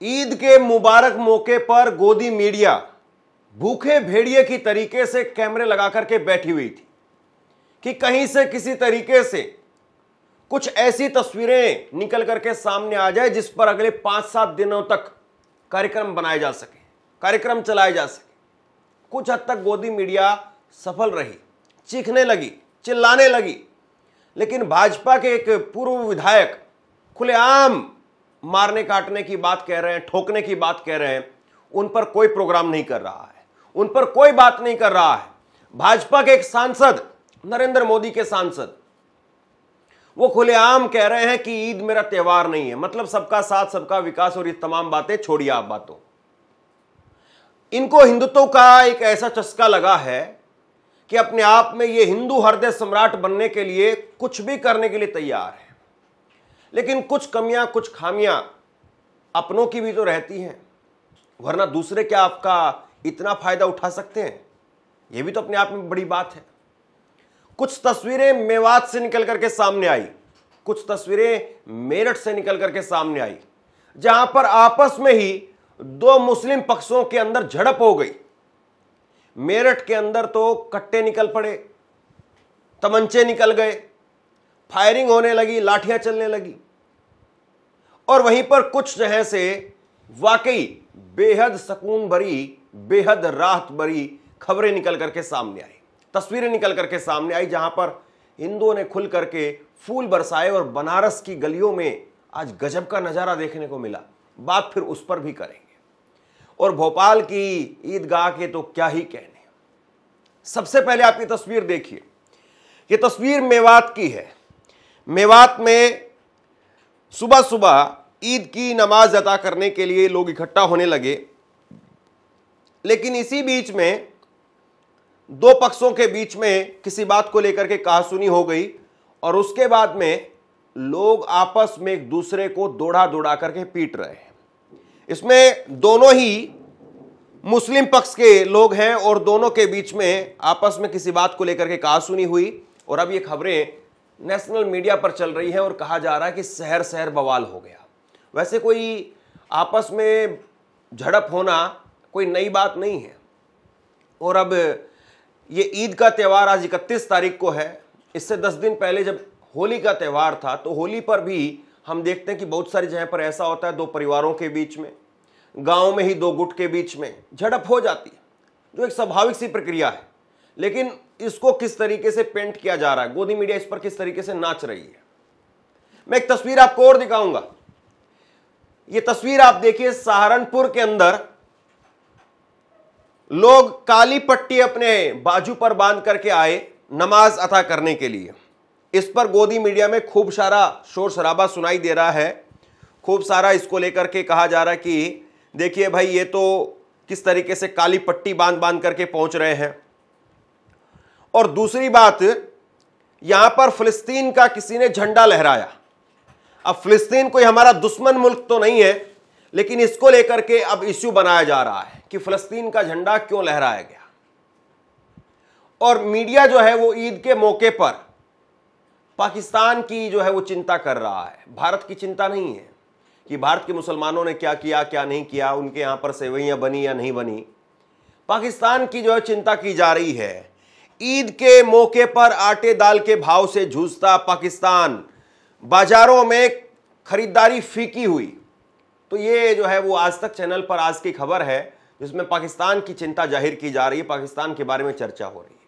ईद के मुबारक मौके पर गोदी मीडिया भूखे भेड़िए की तरीके से कैमरे लगा करके बैठी हुई थी कि कहीं से किसी तरीके से कुछ ऐसी तस्वीरें निकल करके सामने आ जाए जिस पर अगले 5-7 दिनों तक कार्यक्रम बनाए जा सके, कार्यक्रम चलाए जा सके। कुछ हद तक गोदी मीडिया सफल रही, चीखने लगी, चिल्लाने लगी, लेकिन भाजपा के एक पूर्व विधायक खुलेआम मारने काटने की बात कह रहे हैं, ठोकने की बात कह रहे हैं। उन पर कोई प्रोग्राम नहीं कर रहा है, उन पर कोई बात नहीं कर रहा है। भाजपा के एक सांसद, नरेंद्र मोदी के सांसद, वो खुलेआम कह रहे हैं कि ईद मेरा त्योहार नहीं है, मतलब सबका साथ, सबका विकास और ये तमाम बातें छोड़िए आप बातों। इनको हिंदुत्व का एक ऐसा चस्का लगा है कि अपने आप में ये हिंदू हृदय सम्राट बनने के लिए कुछ भी करने के लिए तैयार है। लेकिन कुछ कमियां, कुछ खामियां अपनों की भी तो रहती हैं, वरना दूसरे क्या आपका इतना फायदा उठा सकते हैं? यह भी तो अपने आप में बड़ी बात है। कुछ तस्वीरें मेवात से निकल करके सामने आई, कुछ तस्वीरें मेरठ से निकल करके सामने आई, जहां पर आपस में ही दो मुस्लिम पक्षों के अंदर झड़प हो गई। मेरठ के अंदर तो कट्टे निकल पड़े, तमंचे निकल गए, फायरिंग होने लगी, लाठियां चलने लगी। और वहीं पर कुछ जगह से वाकई बेहद सुकून भरी, बेहद राहत भरी खबरें निकल करके सामने आई, तस्वीरें निकल करके सामने आई, जहां पर हिंदुओं ने खुल करके फूल बरसाए और बनारस की गलियों में आज गजब का नजारा देखने को मिला। बात फिर उस पर भी करेंगे। और भोपाल की ईदगाह के तो क्या ही कहने। सबसे पहले आप ये तस्वीर देखिए, ये तस्वीर मेवात की है। मेवात में सुबह सुबह ईद की नमाज अदा करने के लिए लोग इकट्ठा होने लगे, लेकिन इसी बीच में दो पक्षों के बीच में किसी बात को लेकर के कहासुनी हो गई और उसके बाद में लोग आपस में एक दूसरे को दौड़ा दौड़ा करके पीट रहे हैं। इसमें दोनों ही मुस्लिम पक्ष के लोग हैं और दोनों के बीच में आपस में किसी बात को लेकर के कहासुनी हुई और अब ये खबरें नेशनल मीडिया पर चल रही हैं और कहा जा रहा है कि शहर शहर बवाल हो गया। वैसे कोई आपस में झड़प होना कोई नई बात नहीं है। और अब ये ईद का त्यौहार आज 31 तारीख को है। इससे 10 दिन पहले जब होली का त्यौहार था तो होली पर भी हम देखते हैं कि बहुत सारी जगह पर ऐसा होता है, दो परिवारों के बीच में, गांव में ही दो गुट के बीच में झड़प हो जाती है, जो एक स्वाभाविक सी प्रक्रिया है। लेकिन इसको किस तरीके से पेंट किया जा रहा है, गोदी मीडिया इस पर किस तरीके से नाच रही है। मैं एक तस्वीर आपको और दिखाऊंगा। ये तस्वीर आप देखिए, सहारनपुर के अंदर लोग काली पट्टी अपने बाजू पर बांध करके आए नमाज अता करने के लिए। इस पर गोदी मीडिया में खूब सारा शोर शराबा सुनाई दे रहा है, खूब सारा इसको लेकर के कहा जा रहा है कि देखिए भाई, ये तो किस तरीके से काली पट्टी बांध बांध करके पहुंच रहे हैं। और दूसरी बात, यहां पर फिलिस्तीन का किसी ने झंडा लहराया। अब फिलिस्तीन कोई हमारा दुश्मन मुल्क तो नहीं है, लेकिन इसको लेकर के अब इश्यू बनाया जा रहा है कि फिलिस्तीन का झंडा क्यों लहराया गया। और मीडिया जो है वो ईद के मौके पर पाकिस्तान की जो है वो चिंता कर रहा है, भारत की चिंता नहीं है कि भारत के मुसलमानों ने क्या किया, क्या नहीं किया, उनके यहां पर सेवइयां बनी या नहीं बनी। पाकिस्तान की जो है चिंता की जा रही है। ईद के मौके पर आटे दाल के भाव से जूझता पाकिस्तान, बाजारों में खरीदारी फीकी हुई। तो ये जो है वो आज तक चैनल पर आज की खबर है, जिसमें पाकिस्तान की चिंता जाहिर की जा रही है, पाकिस्तान के बारे में चर्चा हो रही है।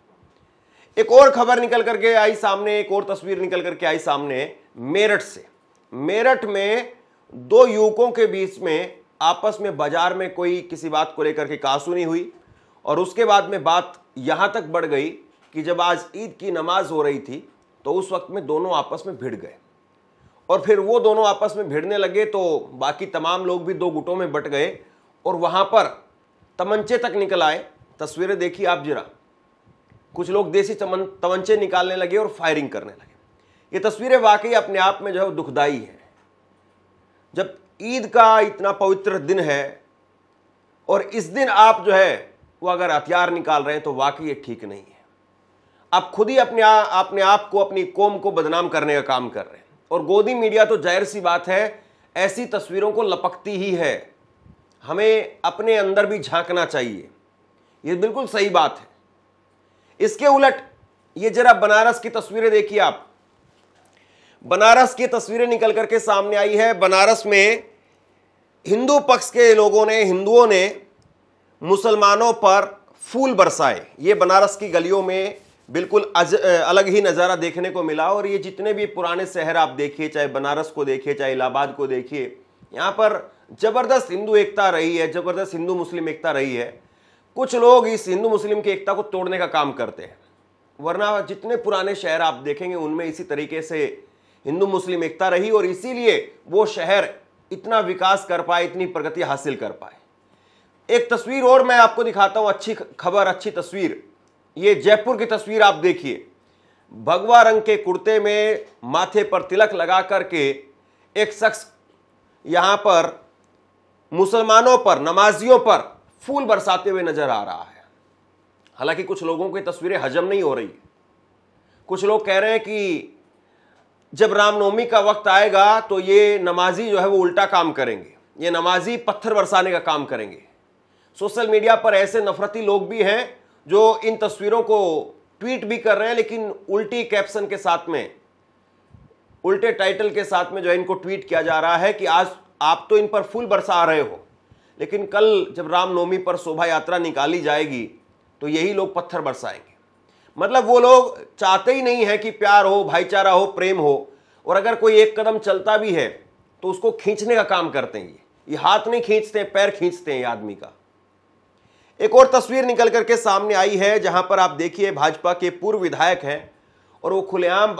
एक और खबर निकल करके आई सामने, एक और तस्वीर निकल करके आई सामने मेरठ से। मेरठ में दो युवकों के बीच में आपस में बाजार में कोई किसी बात को लेकर के कहासुनी हुई और उसके बाद में बात यहां तक बढ़ गई कि जब आज ईद की नमाज हो रही थी तो उस वक्त में दोनों आपस में भिड़ गए और फिर वो दोनों आपस में भिड़ने लगे तो बाकी तमाम लोग भी दो गुटों में बट गए और वहां पर तमंचे तक निकल आए। तस्वीरें देखिए आप जरा, कुछ लोग देसी तमंचे निकालने लगे और फायरिंग करने लगे। ये तस्वीरें वाकई अपने आप में जो है दुखदाई है। जब ईद का इतना पवित्र दिन है और इस दिन आप जो है वो अगर हथियार निकाल रहे हैं तो वाकई ये ठीक नहीं है। आप खुद ही अपने आप को, अपनी कौम को बदनाम करने का काम कर रहे हैं। और गोदी मीडिया तो जाहिर सी बात है ऐसी तस्वीरों को लपकती ही है, हमें अपने अंदर भी झांकना चाहिए। ये बिल्कुल सही बात है। इसके उलट ये जरा बनारस की तस्वीरें देखिए आप। बनारस की तस्वीरें निकल करके सामने आई है। बनारस में हिंदू पक्ष के लोगों ने, हिंदुओं ने मुसलमानों पर फूल बरसाए। ये बनारस की गलियों में बिल्कुल अलग ही नज़ारा देखने को मिला। और ये जितने भी पुराने शहर आप देखिए, चाहे बनारस को देखिए, चाहे इलाहाबाद को देखिए, यहाँ पर ज़बरदस्त हिंदू एकता रही है, ज़बरदस्त हिंदू मुस्लिम एकता रही है। कुछ लोग इस हिंदू मुस्लिम की एकता को तोड़ने का काम करते हैं, वरना जितने पुराने शहर आप देखेंगे उनमें इसी तरीके से हिंदू मुस्लिम एकता रही और इसीलिए वो शहर इतना विकास कर पाए, इतनी प्रगति हासिल कर पाए। एक तस्वीर और मैं आपको दिखाता हूं, अच्छी खबर, अच्छी तस्वीर। ये जयपुर की तस्वीर आप देखिए। भगवा रंग के कुर्ते में माथे पर तिलक लगा करके एक शख्स यहां पर मुसलमानों पर, नमाजियों पर फूल बरसाते हुए नजर आ रहा है। हालांकि कुछ लोगों की तस्वीरें हजम नहीं हो रही। कुछ लोग कह रहे हैं कि जब रामनवमी का वक्त आएगा तो ये नमाजी जो है वो उल्टा काम करेंगे, ये नमाजी पत्थर बरसाने का काम करेंगे। सोशल मीडिया पर ऐसे नफरती लोग भी हैं जो इन तस्वीरों को ट्वीट भी कर रहे हैं, लेकिन उल्टी कैप्शन के साथ में, उल्टे टाइटल के साथ में जो है इनको ट्वीट किया जा रहा है कि आज आप तो इन पर फूल बरसा रहे हो, लेकिन कल जब रामनवमी पर शोभा यात्रा निकाली जाएगी तो यही लोग पत्थर बरसाएंगे। मतलब वो लोग चाहते ही नहीं है कि प्यार हो, भाईचारा हो, प्रेम हो। और अगर कोई एक कदम चलता भी है तो उसको खींचने का काम करते हैं। ये हाथ नहीं खींचते, पैर खींचते हैं आदमी का। एक और तस्वीर निकल करके सामने आई है जहां पर आप देखिए भाजपा के पूर्व विधायक हैं और वो खुलेआम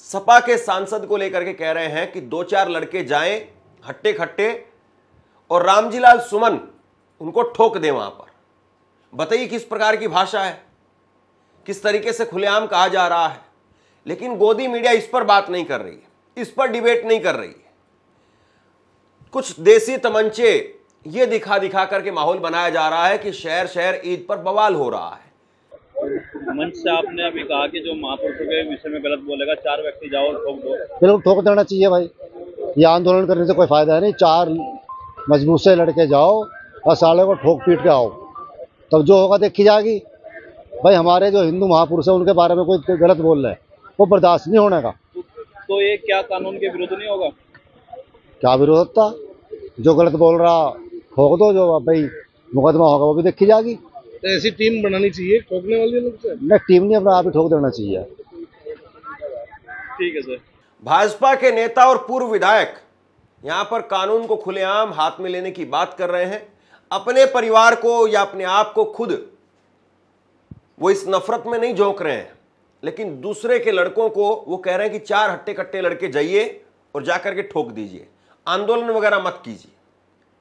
सपा के सांसद को लेकर के कह रहे हैं कि 2-4 लड़के जाएं हट्टे खट्टे और रामजीलाल सुमन उनको ठोक दें वहां पर। बताइए किस प्रकार की भाषा है, किस तरीके से खुलेआम कहा जा रहा है। लेकिन गोदी मीडिया इस पर बात नहीं कर रही है, इस पर डिबेट नहीं कर रही है। कुछ देसी तमंचे ये दिखा दिखा करके माहौल बनाया जा रहा है कि शहर शहर ईद पर बवाल हो रहा है। मंच से आपने अभी कहा कि जो महापुरुषों के विषय में गलत बोलेगा 4 व्यक्ति जाओ और ठोक दो। बिल्कुल ठोक देना चाहिए भाई, ये आंदोलन करने से कोई फायदा नहीं। 4 मजबूत से लड़के जाओ और साले को ठोक पीट के आओ, तब जो होगा देखी जाएगी। भाई हमारे जो हिंदू महापुरुष है उनके बारे में कोई गलत बोल रहा है, वो बर्दाश्त नहीं होने का। तो ये क्या कानून के विरुद्ध नहीं होगा? क्या विरोध था? जो गलत बोल रहा ठोक दो, जो भाई मुकदमा होगा वो भी देखी जाएगी। तो ऐसी टीम बनानी चाहिए ठोकने वाले लोग से? नहीं, टीम नहीं, अपना आप ही ठोक देना चाहिए। ठीक है सर। भाजपा के नेता और पूर्व विधायक यहां पर कानून को खुलेआम हाथ में लेने की बात कर रहे हैं। अपने परिवार को या अपने आप को खुद वो इस नफरत में नहीं झोंक रहे हैं, लेकिन दूसरे के लड़कों को वो कह रहे हैं कि 4 हट्टे कट्टे लड़के जाइए और जाकर के ठोक दीजिए, आंदोलन वगैरह मत कीजिए।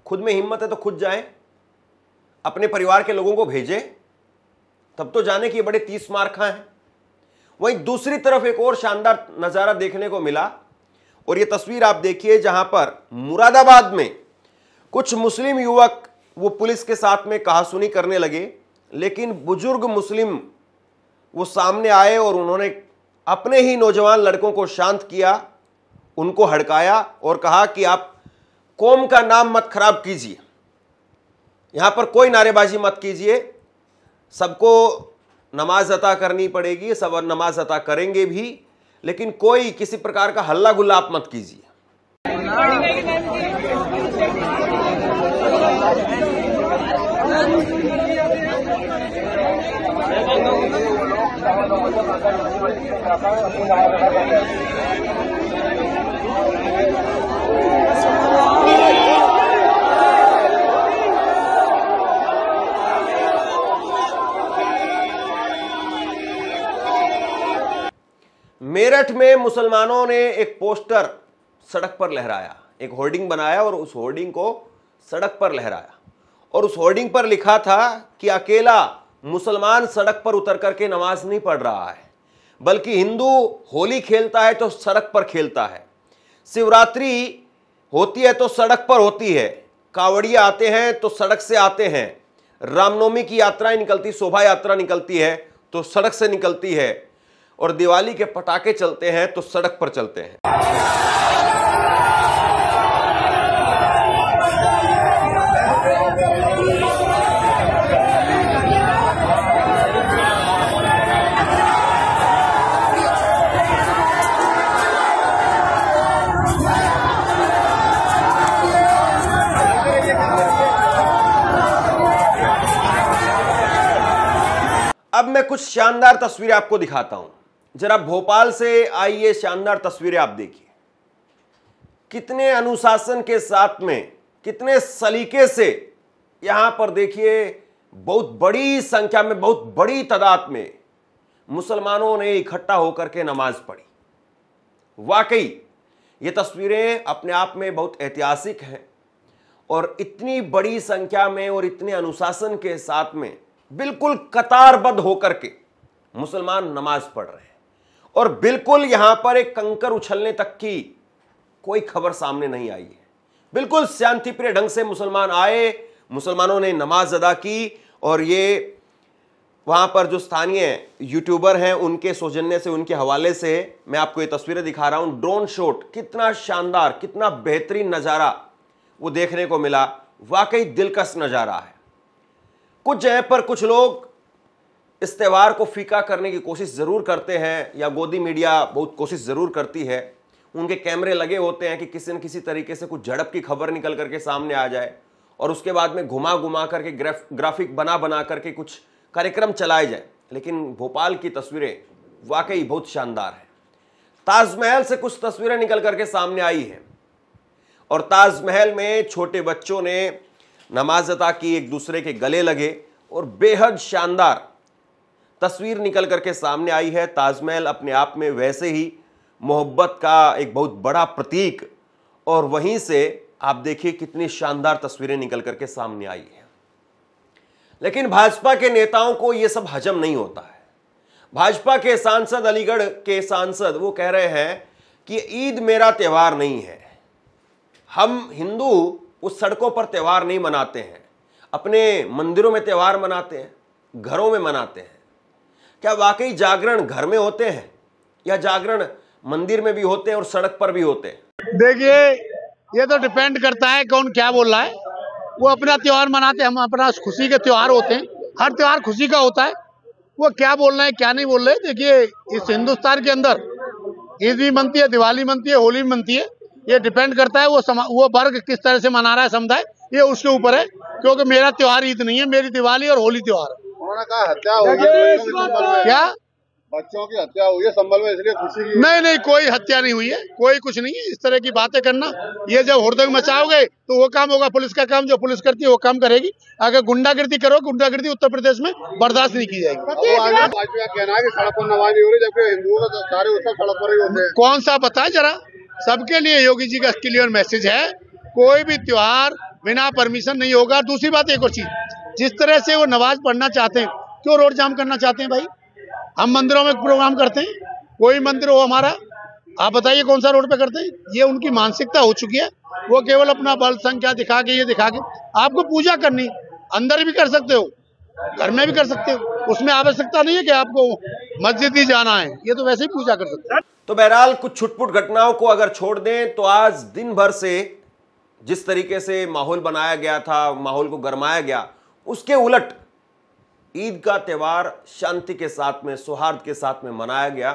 खुद में हिम्मत है तो खुद जाएं, अपने परिवार के लोगों को भेजें, तब तो जाने की बड़े 30 मार खां हैं। वहीं दूसरी तरफ एक और शानदार नजारा देखने को मिला और ये तस्वीर आप देखिए जहां पर मुरादाबाद में कुछ मुस्लिम युवक वो पुलिस के साथ में कहासुनी करने लगे, लेकिन बुजुर्ग मुस्लिम वो सामने आए और उन्होंने अपने ही नौजवान लड़कों को शांत किया, उनको हड़काया और कहा कि आप कौम का नाम मत खराब कीजिए, यहां पर कोई नारेबाजी मत कीजिए, सबको नमाज अता करनी पड़ेगी, सब नमाज अता करेंगे भी, लेकिन कोई किसी प्रकार का हल्ला गुल्ला आप मत कीजिए। मेरठ में मुसलमानों ने एक पोस्टर सड़क पर लहराया, एक होर्डिंग बनाया और उस होर्डिंग को सड़क पर लहराया और उस होर्डिंग पर लिखा था कि अकेला मुसलमान सड़क पर उतर करके नमाज नहीं पढ़ रहा है, बल्कि हिंदू होली खेलता है तो सड़क पर खेलता है, शिवरात्रि होती है तो सड़क पर होती है, कावड़िया आते हैं तो सड़क से आते हैं, रामनवमी की यात्राएं निकलती, शोभा यात्रा निकलती है तो सड़क से निकलती है, और दिवाली के पटाखे चलते हैं तो सड़क पर चलते हैं। अब मैं कुछ शानदार तस्वीरें आपको दिखाता हूं। जरा भोपाल से आई ये शानदार तस्वीरें आप देखिए, कितने अनुशासन के साथ में, कितने सलीके से यहां पर देखिए बहुत बड़ी संख्या में, बहुत बड़ी तादाद में मुसलमानों ने इकट्ठा होकर के नमाज पढ़ी। वाकई ये तस्वीरें अपने आप में बहुत ऐतिहासिक हैं और इतनी बड़ी संख्या में और इतने अनुशासन के साथ में बिल्कुल कतारबद्ध होकर के मुसलमान नमाज पढ़ रहे हैं और बिल्कुल यहां पर एक कंकर उछलने तक की कोई खबर सामने नहीं आई है। बिल्कुल शांतिप्रिय ढंग से मुसलमान आए, मुसलमानों ने नमाज अदा की और ये वहां पर जो स्थानीय यूट्यूबर हैं उनके सौजन्य से, उनके हवाले से मैं आपको ये तस्वीरें दिखा रहा हूं। ड्रोन शॉट, कितना शानदार, कितना बेहतरीन नजारा वो देखने को मिला। वाकई दिलकश नजारा है। कुछ जगह पर कुछ लोग इस त्यौहार को फीका करने की कोशिश जरूर करते हैं, या गोदी मीडिया बहुत कोशिश जरूर करती है। उनके कैमरे लगे होते हैं कि किसी न किसी तरीके से कुछ झड़प की खबर निकल करके सामने आ जाए और उसके बाद में घुमा घुमा करके ग्राफिक बना बना करके कुछ कार्यक्रम चलाए जाए। लेकिन भोपाल की तस्वीरें वाकई बहुत शानदार है। ताजमहल से कुछ तस्वीरें निकल करके सामने आई हैं और ताजमहल में छोटे बच्चों ने नमाज अदा की, एक दूसरे के गले लगे और बेहद शानदार तस्वीर निकल करके सामने आई है। ताजमहल अपने आप में वैसे ही मोहब्बत का एक बहुत बड़ा प्रतीक, और वहीं से आप देखिए कितनी शानदार तस्वीरें निकल करके सामने आई है। लेकिन भाजपा के नेताओं को यह सब हजम नहीं होता है। भाजपा के सांसद, अलीगढ़ के सांसद, वो कह रहे हैं कि ईद मेरा त्यौहार नहीं है। हम हिंदू उस सड़कों पर त्यौहार नहीं मनाते हैं, अपने मंदिरों में त्यौहार मनाते हैं, घरों में मनाते हैं। क्या वाकई जागरण घर में होते हैं या जागरण मंदिर में भी होते हैं और सड़क पर भी होते हैं? देखिए, ये तो डिपेंड करता है कौन क्या बोल रहा है। वो अपना त्योहार मनाते हैं, हम अपना खुशी के त्योहार होते हैं। हर त्योहार खुशी का होता है। वो क्या बोल रहे हैं क्या नहीं बोल रहे हैं, देखिए इस हिंदुस्तान के अंदर ईद भी मनती है, दिवाली मनती है, होली भी मनती है। ये डिपेंड करता है वो वर्ग किस तरह से मना रहा है, समुदाय, ये उसके ऊपर है। क्योंकि मेरा त्योहार ईद नहीं है, मेरी दिवाली और होली त्योहार है। उन्होंने कहा हत्या होगी, क्या बच्चों की हत्या हुई है संभल में, इसलिए खुशी की? नहीं, कोई हत्या नहीं हुई है, कोई कुछ नहीं है। इस तरह की बातें करना, ये जब हुड़दंग मचाओगे तो वो काम होगा पुलिस का काम, जो पुलिस करती है वो काम करेगी। अगर गुंडागिर्दी करो, गुंडागिर्दी उत्तर प्रदेश में बर्दाश्त नहीं की जाएगी। भाजपा का कहना है कि सड़क पर नमाज नहीं हो रही, जबकि हिंदुओं का सारे उत्सव सड़क पर ही होते हैं। कौन सा बताए जरा, सबके लिए योगी जी का क्लियर मैसेज है, कोई भी त्योहार बिना परमिशन नहीं होगा। दूसरी बात एक और चीज, जिस तरह से वो नमाज पढ़ना चाहते हैं, क्यों रोड जाम करना चाहते हैं भाई? हम मंदिरों में प्रोग्राम करते हैं, कोई मंदिर हो हमारा, आप बताइए कौन सा रोड पे करते हैं? ये उनकी मानसिकता हो चुकी है। वो केवल अपना बल संख्या दिखा के, ये दिखा के, आपको पूजा करनी अंदर भी कर सकते हो, घर में भी कर सकते हो, उसमें आवश्यकता नहीं है कि आपको मस्जिद ही जाना है, ये तो वैसे ही पूजा कर सकते हो। तो बहरहाल कुछ छुटपुट घटनाओं को अगर छोड़ दें तो आज दिन भर से जिस तरीके से माहौल बनाया गया था, माहौल को गरमाया गया, उसके उलट ईद का त्यौहार शांति के साथ में, सौहार्द के साथ में मनाया गया।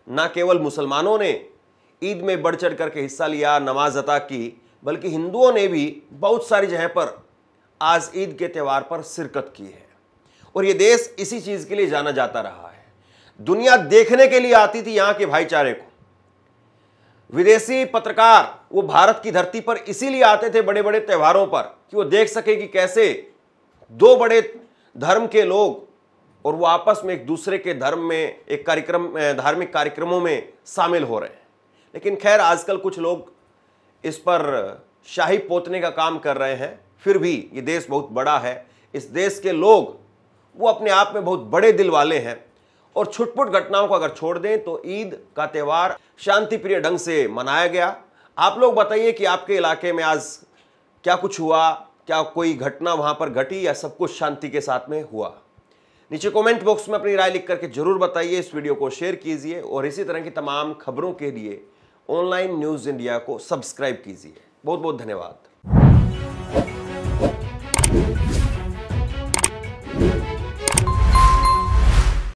न केवल मुसलमानों ने ईद में बढ़ चढ़ करके हिस्सा लिया, नमाज अदा की, बल्कि हिंदुओं ने भी बहुत सारी जगह पर आज ईद के त्यौहार पर शिरकत की है। और ये देश इसी चीज के लिए जाना जाता रहा है। दुनिया देखने के लिए आती थी यहां के भाईचारे को। विदेशी पत्रकार वो भारत की धरती पर इसीलिए आते थे बड़े बड़े त्योहारों पर, कि वो देख सके कि कैसे दो बड़े धर्म के लोग और वो आपस में एक दूसरे के धर्म में एक धार्मिक कार्यक्रमों में शामिल हो रहे हैं। लेकिन खैर आजकल कुछ लोग इस पर शाही पोतने का काम कर रहे हैं। फिर भी ये देश बहुत बड़ा है, इस देश के लोग वो अपने आप में बहुत बड़े दिल वाले हैं। और छुटपुट घटनाओं को अगर छोड़ दें तो ईद का त्यौहार शांति प्रिय ढंग से मनाया गया। आप लोग बताइए कि आपके इलाके में आज क्या कुछ हुआ, क्या कोई घटना वहां पर घटी या सब कुछ शांति के साथ में हुआ? नीचे कमेंट बॉक्स में अपनी राय लिख करके जरूर बताइए। इस वीडियो को शेयर कीजिए और इसी तरह की तमाम खबरों के लिए ऑनलाइन न्यूज़ इंडिया को सब्सक्राइब कीजिए। बहुत बहुत धन्यवाद।